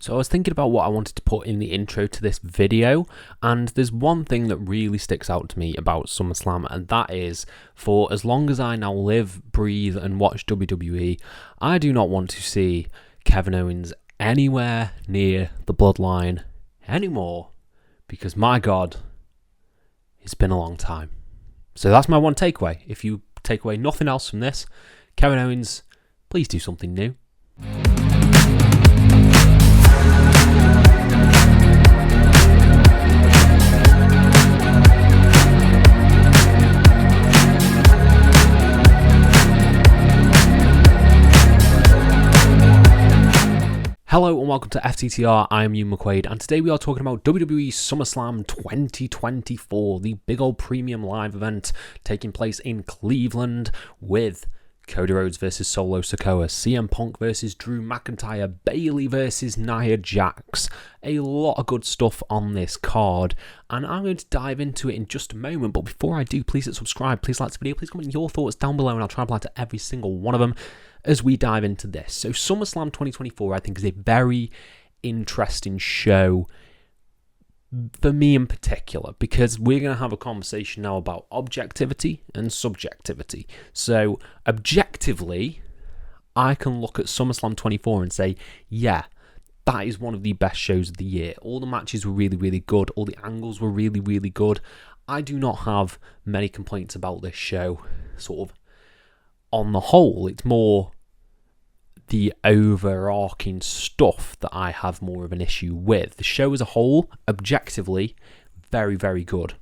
So I was thinking about what I wanted to put in the intro to this video, and there's one thing that really sticks out to me about SummerSlam, and that is, for as long as I now live, breathe, and watch WWE, I do not want to see Kevin Owens anywhere near the bloodline anymore, because my God, it's been a long time. So that's my one takeaway. If you take away nothing else from this, Kevin Owens, please do something new. Hello and welcome to FTTR, I am Ewan McQuaid, and today we are talking about WWE SummerSlam 2024, the big old premium live event taking place in Cleveland with Cody Rhodes versus Solo Sikoa, CM Punk versus Drew McIntyre, Bayley versus Nia Jax. A lot of good stuff on this card, and I'm going to dive into it in just a moment, but before I do, please hit subscribe, please like this video, please comment your thoughts down below, and I'll try and reply to every single one of them as we dive into this. So SummerSlam 2024, I think, is a very interesting show for me in particular, because we're going to have a conversation now about objectivity and subjectivity. So objectively, I can look at SummerSlam 24 and say, yeah, that is one of the best shows of the year. All the matches were really, really good. All the angles were really, really good. I do not have many complaints about this show, sort of on the whole. It's more the overarching stuff that I have more of an issue with. The show as a whole, objectively, very, very good.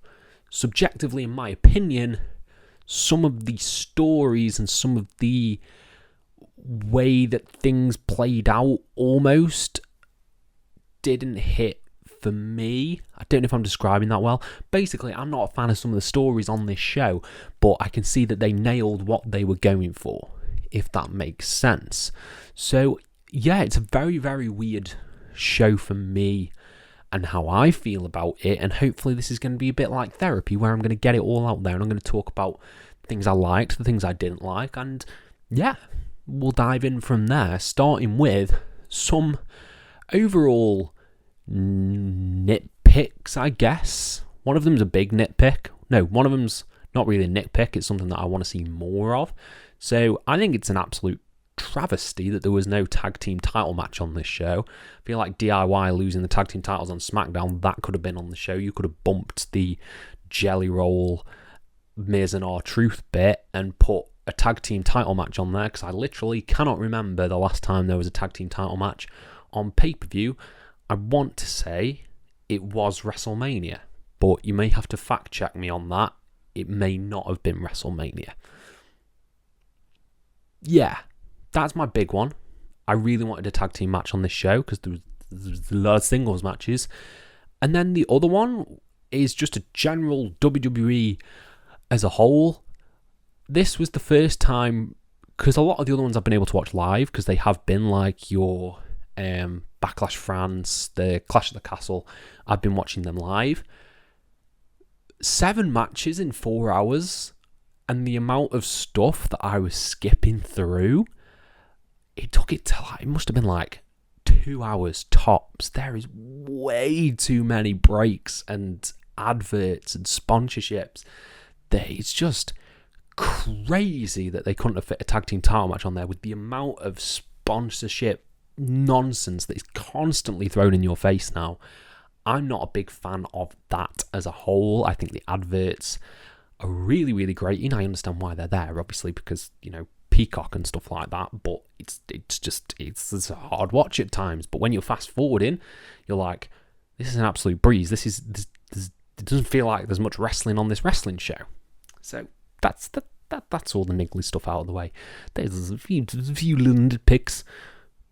Subjectively, in my opinion, some of the stories and some of the way that things played out almost didn't hit for me. I don't know if I'm describing that well. Basically, I'm not a fan of some of the stories on this show, but I can see that they nailed what they were going for, if that makes sense. So yeah, it's a very, very weird show for me and how I feel about it, and hopefully this is going to be a bit like therapy, where I'm going to get it all out there and I'm going to talk about things I liked, the things I didn't like, and yeah, we'll dive in from there, starting with some overall nitpicks, I guess. One of them's a big nitpick. No, one of them's not really a nitpick, it's something that I want to see more of. So I think it's an absolute travesty that there was no tag team title match on this show. I feel like DIY losing the tag team titles on SmackDown, that could have been on the show. You could have bumped the Jelly Roll, Miz and R-Truth bit and put a tag team title match on there, because I literally cannot remember the last time there was a tag team title match on pay-per-view. I want to say it was WrestleMania, but you may have to fact check me on that. It may not have been WrestleMania. Yeah, that's my big one. I really wanted a tag team match on this show because there was a lot of singles matches. And then the other one is just a general WWE as a whole. This was the first time, because a lot of the other ones I've been able to watch live, because they have been like your Backlash France, the Clash of the Castle. I've been watching them live. 7 matches in 4 hours. And the amount of stuff that I was skipping through, it took it to it must have been like 2 hours tops. There is way too many breaks and adverts and sponsorships. It's just crazy that they couldn't have fit a tag team title match on there with the amount of sponsorship nonsense that is constantly thrown in your face now. I'm not a big fan of that as a whole. I think the adverts are really, really great. I understand why they're there, obviously, because, Peacock and stuff like that, but it's a hard watch at times. But when you're fast forwarding, you're like, this is an absolute breeze. It doesn't feel like there's much wrestling on this wrestling show. So that's all the niggly stuff out of the way. There's a few little picks,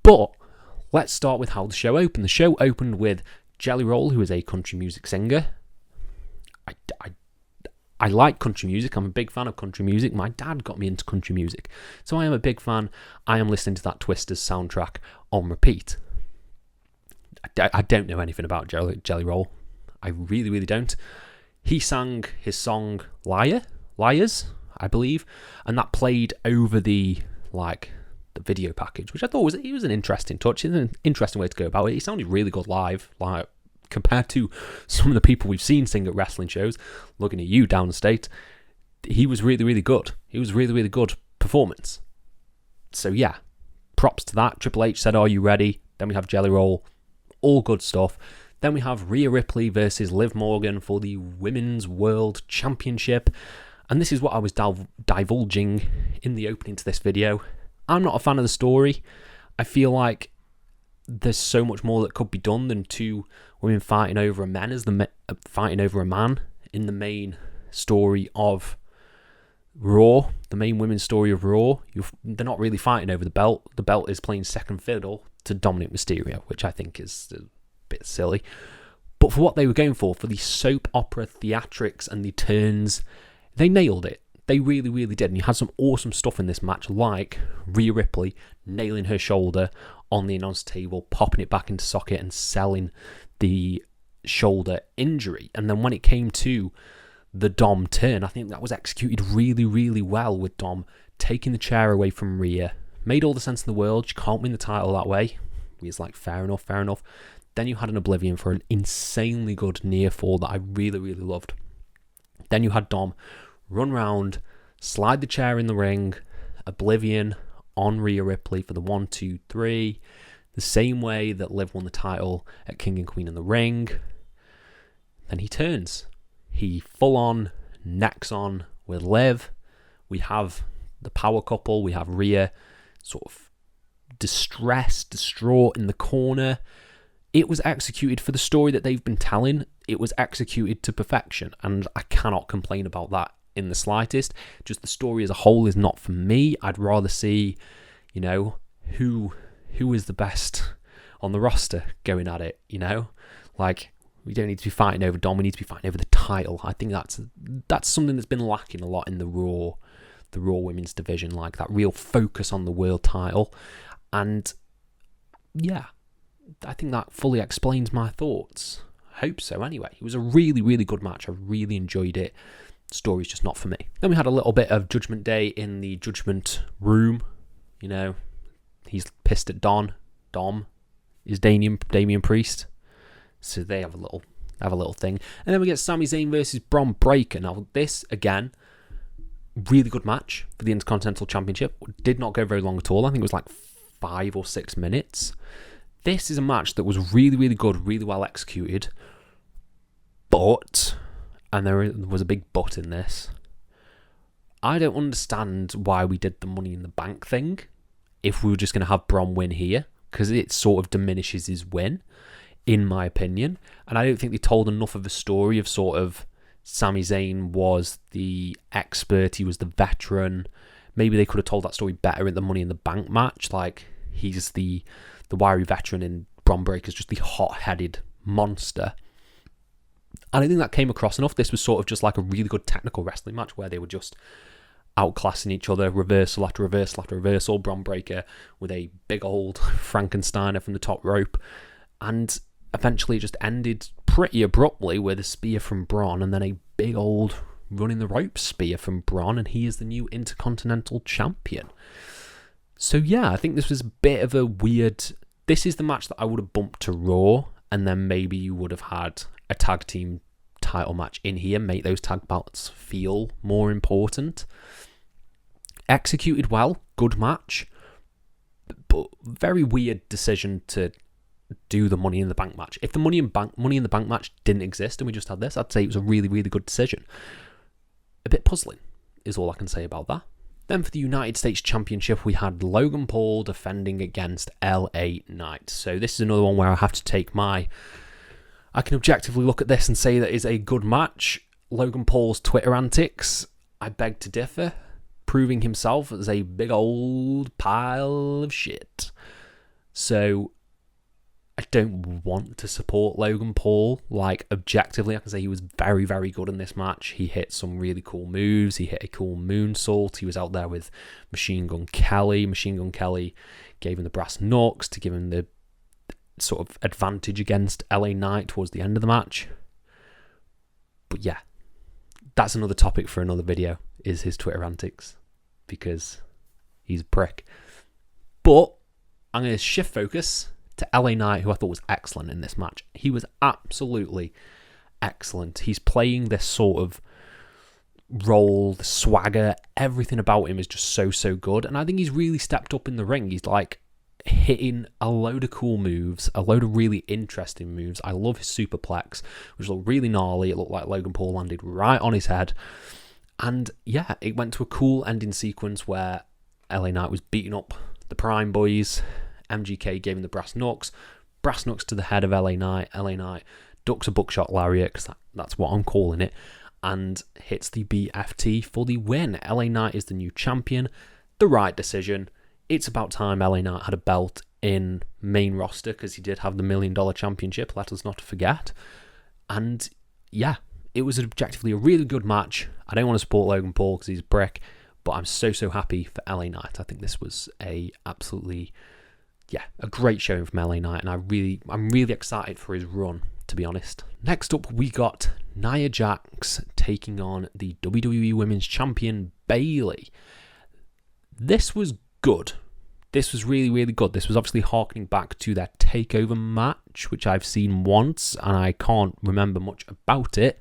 but let's start with how the show opened. The show opened with Jelly Roll, who is a country music singer. I like country music. I'm a big fan of country music. My dad got me into country music. So I am a big fan. I am listening to that Twisters soundtrack on repeat. I don't know anything about Jelly Roll. I really, really don't. He sang his song Liars, I believe, and that played over the video package, which I thought was an interesting touch. It's an interesting way to go about it. He sounded really good live, like compared to some of the people we've seen sing at wrestling shows. Looking at you, Downstate, he was really, really good. He was really, really good performance. So yeah, props to that. Triple H said, "Are you ready?" Then we have Jelly Roll, all good stuff. Then we have Rhea Ripley versus Liv Morgan for the Women's World Championship. And this is what I was divulging in the opening to this video. I'm not a fan of the story. I feel like there's so much more that could be done than two women fighting over a man fighting over a man in the main story of Raw, the main women's story of Raw. They're not really fighting over the belt. The belt is playing second fiddle to Dominic Mysterio, which I think is a bit silly. But for what they were going for the soap opera theatrics and the turns, they nailed it. They really, really did. And you had some awesome stuff in this match, like Rhea Ripley nailing her shoulder on the announce table, popping it back into socket and selling the shoulder injury. And then when it came to the Dom turn, I think that was executed really, really well, with Dom taking the chair away from Rhea. Made all the sense in the world. She can't win the title that way. He's like, fair enough, fair enough. Then you had an Oblivion for an insanely good near fall that I really, really loved. Then you had Dom run round, slide the chair in the ring, Oblivion on Rhea Ripley for the 1, 2, 3, the same way that Liv won the title at King and Queen in the ring. Then he turns. He full on necks on with Liv. We have the power couple. We have Rhea sort of distraught in the corner. It was executed for the story that they've been telling. It was executed to perfection, and I cannot complain about that in the slightest. Just the story as a whole is not for me. I'd rather see, who is the best on the roster going at it, Like, we don't need to be fighting over Dom, we need to be fighting over the title. I think that's something that's been lacking a lot in the Raw women's division, like that real focus on the world title. And yeah, I think that fully explains my thoughts. I hope so anyway. It was a really, really good match. I really enjoyed it. The story's just not for me. Then we had a little bit of Judgment Day in the Judgment Room. He's pissed at Dom is Damian Priest. So they have a little thing. And then we get Sami Zayn versus Bron Breakker. Now this, again, really good match for the Intercontinental Championship. Did not go very long at all. I think it was like 5 or 6 minutes. This is a match that was really, really good, really well executed. But, and there was a big but in this, I don't understand why we did the Money in the Bank thing if we were just going to have Bron win here, because it sort of diminishes his win, in my opinion. And I don't think they told enough of a story of sort of Sami Zayn was the expert, he was the veteran. Maybe they could have told that story better in the Money in the Bank match, like he's the wiry veteran and Bron Breakker's just the hot-headed monster. I don't think that came across enough. This was sort of just like a really good technical wrestling match where they were just outclassing each other, reversal after reversal after reversal. Bron Breakker with a big old Frankensteiner from the top rope. And eventually it just ended pretty abruptly with a spear from Bron and then a big old running the rope spear from Bron, and he is the new Intercontinental Champion. So yeah, I think this was a bit of a weird... This is the match that I would have bumped to Raw, and then maybe you would have had a tag team title match in here, make those tag bouts feel more important. Executed well, good match, but very weird decision to do the Money in the Bank match. If the Money in the Bank match didn't exist and we just had this, I'd say it was a really, really good decision. A bit puzzling is all I can say about that. Then for the United States Championship, we had Logan Paul defending against LA Knight. So this is another one where I have to take I can objectively look at this and say that is a good match. Logan Paul's Twitter antics, I beg to differ, proving himself as a big old pile of shit. So I don't want to support Logan Paul. Like, objectively, I can say he was very, very good in this match. He hit some really cool moves. He hit a cool moonsault. He was out there with Machine Gun Kelly. Machine Gun Kelly gave him the brass knucks to give him the sort of advantage against LA Knight towards the end of the match. But yeah, that's another topic for another video, is his Twitter antics, because he's a prick. But I'm going to shift focus to LA Knight, who I thought was excellent in this match. He was absolutely excellent. He's playing this sort of role, the swagger, everything about him is just so good. And I think he's really stepped up in the ring. He's like hitting a load of cool moves, a load of really interesting moves. I love his superplex, which looked really gnarly. It looked like Logan Paul landed right on his head. And yeah, it went to a cool ending sequence where LA Knight was beating up the Prime Boys. MGK gave him the brass knucks to the head of LA Knight. LA Knight ducks a buckshot lariat, because that's what I'm calling it, and hits the BFT for the win. LA Knight is the new champion. The right decision. It's about time LA Knight had a belt in main roster, because he did have the $1 million championship, let us not forget. And yeah, it was objectively a really good match. I don't want to support Logan Paul because he's a brick, but I'm so happy for LA Knight. I think this was a great showing from LA Knight, and I'm really excited for his run, to be honest. Next up, we got Nia Jax taking on the WWE Women's Champion, Bayley. This was good. This was really good. This was obviously harkening back to their takeover match, which I've seen once, and I can't remember much about it.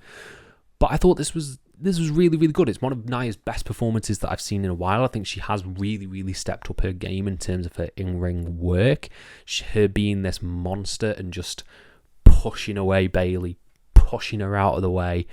But I thought this was really good. It's one of Nia's best performances that I've seen in a while. I think she has really stepped up her game in terms of her in-ring work. Her being this monster and just pushing away Bayley, pushing her out of the way,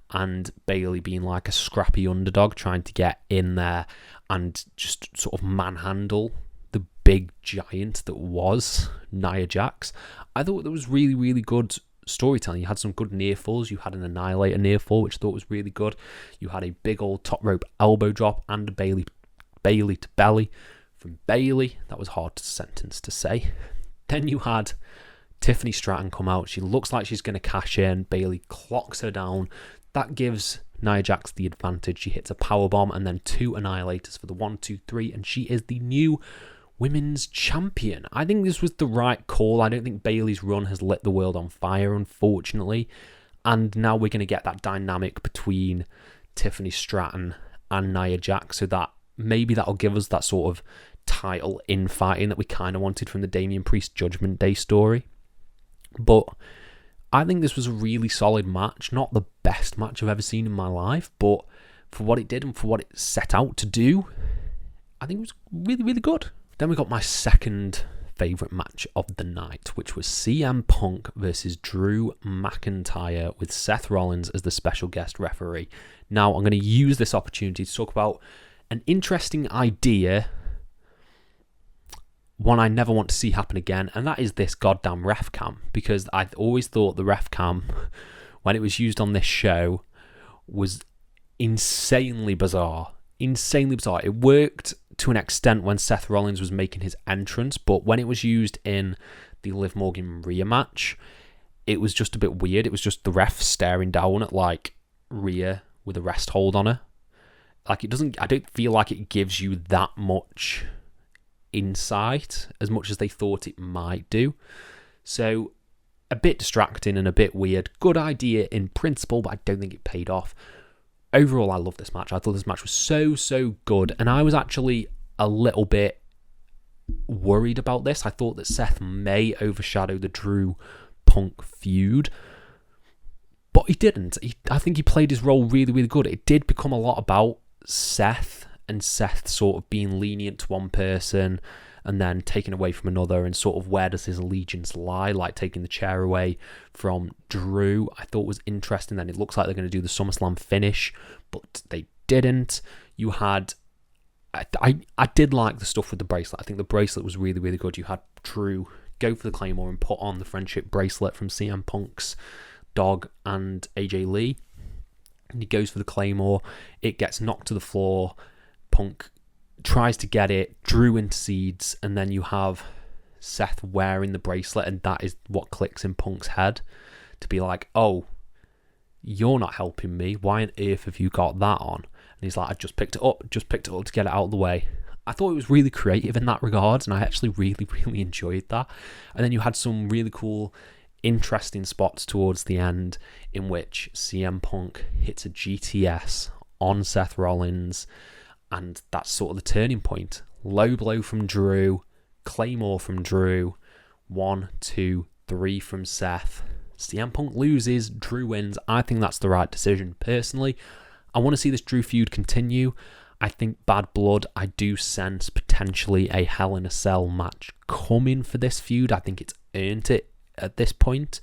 and Bayley being like a scrappy underdog trying to get in there and just sort of manhandle the big giant that was Nia Jax. I thought that was really good storytelling. You had some good near falls. You had an Annihilator near fall, which I thought was really good. You had a big old top rope elbow drop and a Bayley to belly from Bayley. That was hard to sentence to say. Then you had Tiffany Stratton come out. She looks like she's going to cash in. Bayley clocks her down. That gives Nia Jax the advantage. She hits a powerbomb and then 2 Annihilators for the 1, 2, 3, and she is the new Women's Champion. I think this was the right call. I don't think Bayley's run has lit the world on fire, unfortunately. And now we're going to get that dynamic between Tiffany Stratton and Nia Jax, so that maybe that'll give us that sort of title infighting that we kind of wanted from the Damian Priest Judgment Day story. But I think this was a really solid match. Not the best match I've ever seen in my life, but for what it did and for what it set out to do, I think it was really good. Then we got my second favourite match of the night, which was CM Punk versus Drew McIntyre with Seth Rollins as the special guest referee. Now, I'm going to use this opportunity to talk about an interesting idea, one I never want to see happen again, and that is this goddamn ref cam, because I always thought the ref cam, when it was used on this show, was insanely bizarre. It worked to an extent when Seth Rollins was making his entrance, but when it was used in the Liv Morgan Rhea match, it was just a bit weird. It was just the ref staring down at like Rhea with a rest hold on her. I don't feel like it gives you that much insight as much as they thought it might do. So a bit distracting and a bit weird. Good idea in principle, but I don't think it paid off. Overall, I love this match. I thought this match was so good, and I was actually a little bit worried about this. I thought that Seth may overshadow the Drew Punk feud, but he didn't. I think he played his role really good. It did become a lot about Seth, and Seth sort of being lenient to one person and then taken away from another, and sort of where does his allegiance lie, like taking the chair away from Drew. I thought was interesting. Then it looks like they're going to do the SummerSlam finish, but they didn't. You had, I did like the stuff with the bracelet. I think the bracelet was really good. You had Drew go for the Claymore and put on the friendship bracelet from CM Punk's dog and AJ Lee, and he goes for the Claymore. It gets knocked to the floor. Punk tries to get it, Drew intercedes, and then you have Seth wearing the bracelet, and that is what clicks in Punk's head to be like, oh, you're not helping me. Why on earth have you got that on? And he's like, I just picked it up to get it out of the way. I thought it was really creative in that regard, and I actually really enjoyed that. And then you had some really cool, interesting spots towards the end in which CM Punk hits a GTS on Seth Rollins, and that's sort of the turning point. Low blow from Drew, Claymore from Drew. 1, 2, 3 from Seth. CM Punk loses, Drew wins. I think that's the right decision. Personally, I want to see this Drew feud continue. I think Bad Blood, I do sense potentially a Hell in a Cell match coming for this feud. I think it's earned it at this point.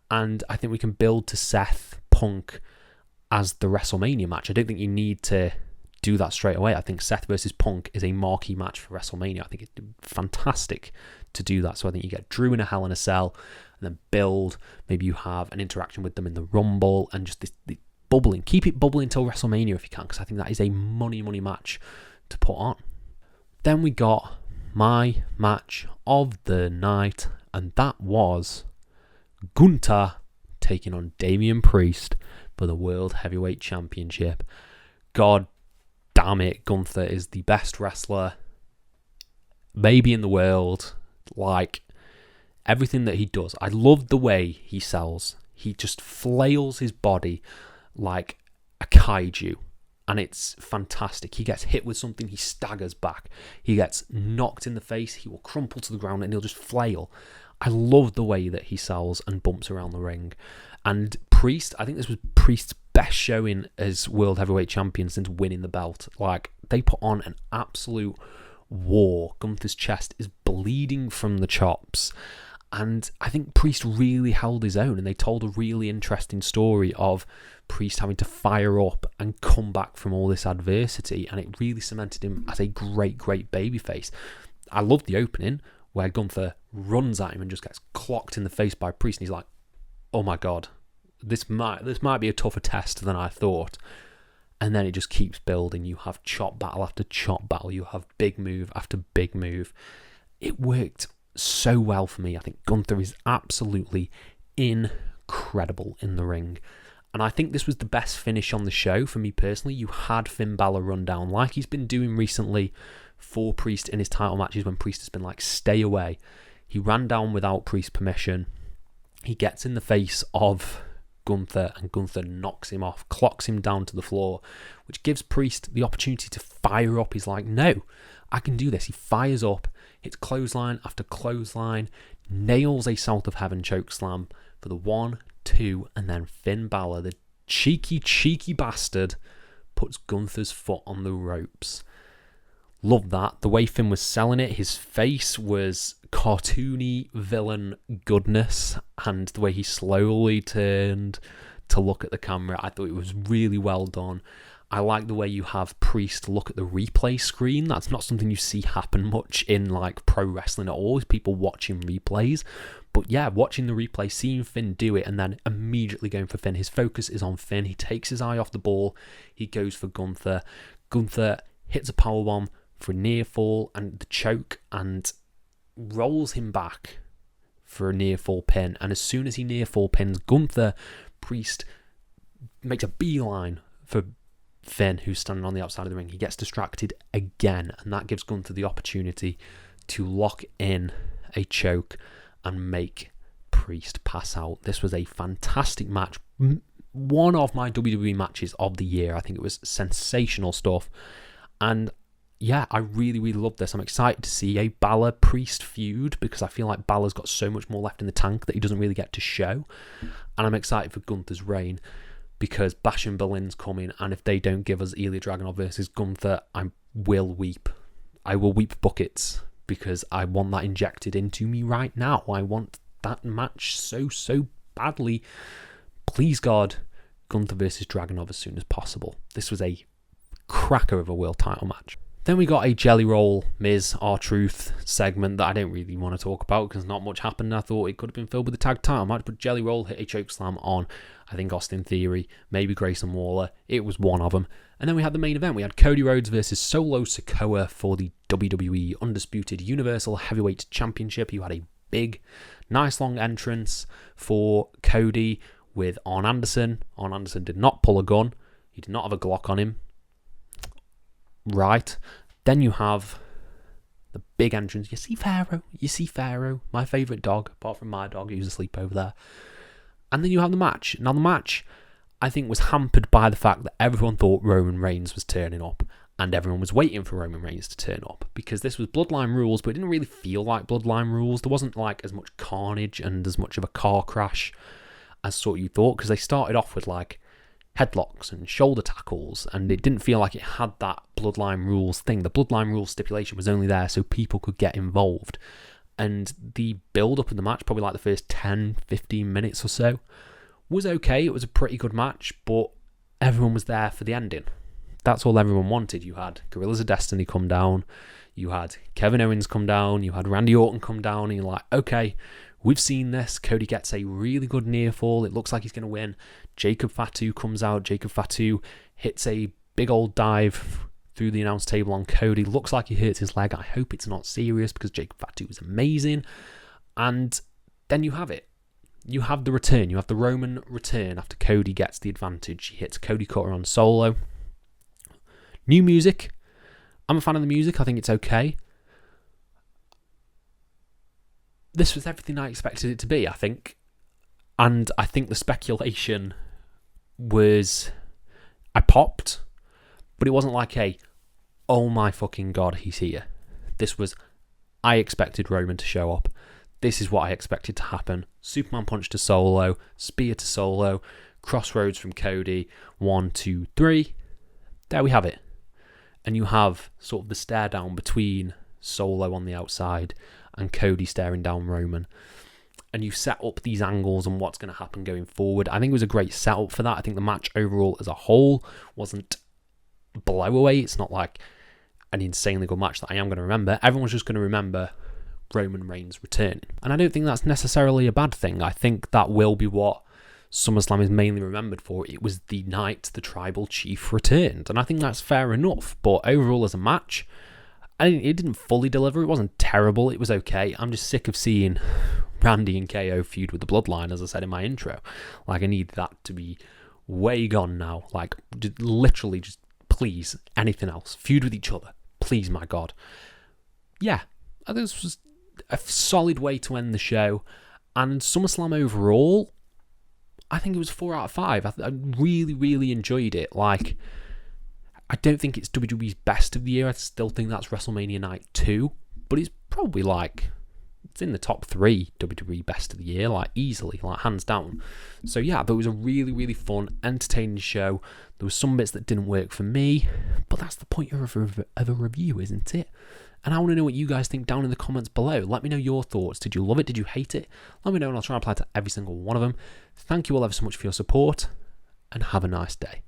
And I think we can build to Seth Punk as the WrestleMania match. I don't think you need to do that straight away. I think Seth versus Punk is a marquee match for WrestleMania. I think it's fantastic to do that. So I think you get Drew in a Hell in a Cell and then build. Maybe you have an interaction with them in the Rumble and just this bubbling. Keep it bubbling till WrestleMania if you can, because I think that is a money match to put on. Then we got my match of the night, and that was Gunther taking on Damian Priest for the World Heavyweight Championship. God damn it, Gunther is the best wrestler maybe in the world. Like, everything that he does, I love the way he sells. He just flails his body like a kaiju, and it's fantastic. He gets hit with something, he staggers back. He gets knocked in the face, he will crumple to the ground and he'll just flail. I love the way that he sells and bumps around the ring. And Priest, I think this was Priest's best showing as World Heavyweight Champion since winning the belt. Like, they put on an absolute war. Gunther's chest is bleeding from the chops. And I think Priest really held his own, and they told a really interesting story of Priest having to fire up and come back from all this adversity, and it really cemented him as a great babyface. I love the opening where Gunther runs at him and just gets clocked in the face by Priest, and he's like, oh my god, this might be a tougher test than I thought. And then it just keeps building. You have chop battle after chop battle. You have big move after big move. It worked so well for me. I think Gunther is absolutely incredible in the ring. And I think this was the best finish on the show for me personally. You had Finn Balor run down like he's been doing recently for Priest in his title matches when Priest has been like, stay away. He ran down without Priest's permission. He gets in the face of Gunther and Gunther knocks him off, clocks him down to the floor, which gives Priest the opportunity to fire up. He's like, no, I can do this. He fires up, hits clothesline after clothesline, nails a South of Heaven chokeslam for the 1, 2, and then Finn Balor, the cheeky bastard, puts Gunther's foot on the ropes. Love that. The way Finn was selling it, his face was cartoony villain goodness, and the way he slowly turned to look at the camera, I thought it was really well done. I like the way you have Priest look at the replay screen. That's not something you see happen much in like pro wrestling at all, is people watching replays. But yeah, watching the replay, seeing Finn do it, and then immediately going for Finn. His focus is on Finn. He takes his eye off the ball. He goes for Gunther. Gunther hits a powerbomb for a near fall and the choke, and rolls him back for a near fall pin. And as soon as he near fall pins Gunther, Priest makes a beeline for Finn, who's standing on the outside of the ring. He gets distracted again, and that gives Gunther the opportunity to lock in a choke and make Priest pass out. This was a fantastic match. One of my WWE matches of the year. I think it was sensational stuff. And yeah, I really love this. I'm excited to see a Balor-Priest feud, because I feel like Balor's got so much more left in the tank that he doesn't really get to show. And I'm excited for Gunther's reign, because Bash and Berlin's coming, and if they don't give us Ilya Dragunov versus Gunther, I will weep. I will weep buckets, because I want that injected into me right now. I want that match so badly. Please God, Gunther versus Dragunov as soon as possible. This was a cracker of a world title match. Then we got a Jelly Roll Miz R-Truth segment that I don't really want to talk about because not much happened. I thought it could have been filled with a tag title match, but Jelly Roll hit a chokeslam on, I think, Austin Theory, maybe Grayson Waller. It was one of them. And then we had the main event. We had Cody Rhodes versus Solo Sikoa for the WWE Undisputed Universal Heavyweight Championship. You had a big, nice long entrance for Cody with Arn Anderson. Arn Anderson did not pull a gun. He did not have a Glock on him. Right. Then you have the big entrance. You see Pharaoh, my favourite dog, apart from my dog who's asleep over there. And then you have the match. Now the match, I think, was hampered by the fact that everyone thought Roman Reigns was turning up. and everyone was waiting for Roman Reigns to turn up, because this was Bloodline rules, but it didn't really feel like Bloodline rules. There wasn't like as much carnage and as much of a car crash as sort of you thought, because they started off with like headlocks and shoulder tackles, and it didn't feel like it had that Bloodline rules thing. The Bloodline rules stipulation was only there so people could get involved, and the build-up of the match, probably like the first 10-15 minutes or so, was okay. It was a pretty good match, but everyone was there for the ending. That's all everyone wanted. You had Gorillas of Destiny come down, you had Kevin Owens come down, you had Randy Orton come down, and you're like, okay, we've seen this. Cody gets a really good near fall. It looks like he's going to win. Jacob Fatu comes out. Jacob Fatu hits a big old dive through the announce table on Cody. Looks like he hurts his leg. I hope it's not serious, because Jacob Fatu is amazing. And then you have it. You have the return. You have the Roman return after Cody gets the advantage. He hits Cody Cutter on Solo. New music. I'm a fan of the music. I think it's okay. This was everything I expected it to be, I think. And I think the speculation was, I popped, but it wasn't like a, oh my fucking God, he's here. This was, I expected Roman to show up. This is what I expected to happen. Superman punch to Solo, spear to Solo, crossroads from Cody, 1, 2, 3. There we have it. And you have sort of the stare down between Solo on the outside and Cody staring down Roman. And you set up these angles and what's going to happen going forward. I think it was a great setup for that. I think the match overall as a whole wasn't blowaway. It's not like an insanely good match that I am going to remember. Everyone's just going to remember Roman Reigns returning. And I don't think that's necessarily a bad thing. I think that will be what SummerSlam is mainly remembered for. It was the night the Tribal Chief returned. And I think that's fair enough. But overall as a match, it didn't fully deliver. It wasn't terrible. It was okay. I'm just sick of seeing Randy and KO feud with the Bloodline, as I said in my intro. Like, I need that to be way gone now. Like, literally just, please, anything else. Feud with each other. Please, my God. Yeah, I think this was a solid way to end the show. And SummerSlam overall, I think it was 4 out of 5. I really, really enjoyed it. Like, I don't think it's WWE's best of the year. I still think that's WrestleMania Night 2. But it's probably like, it's in the top 3 WWE best of the year, like easily, like hands down. So yeah, but it was a really, really fun, entertaining show. There were some bits that didn't work for me, but that's the point of a review, isn't it? And I want to know what you guys think down in the comments below. Let me know your thoughts. Did you love it? Did you hate it? Let me know and I'll try and apply to every single one of them. Thank you all ever so much for your support, and have a nice day.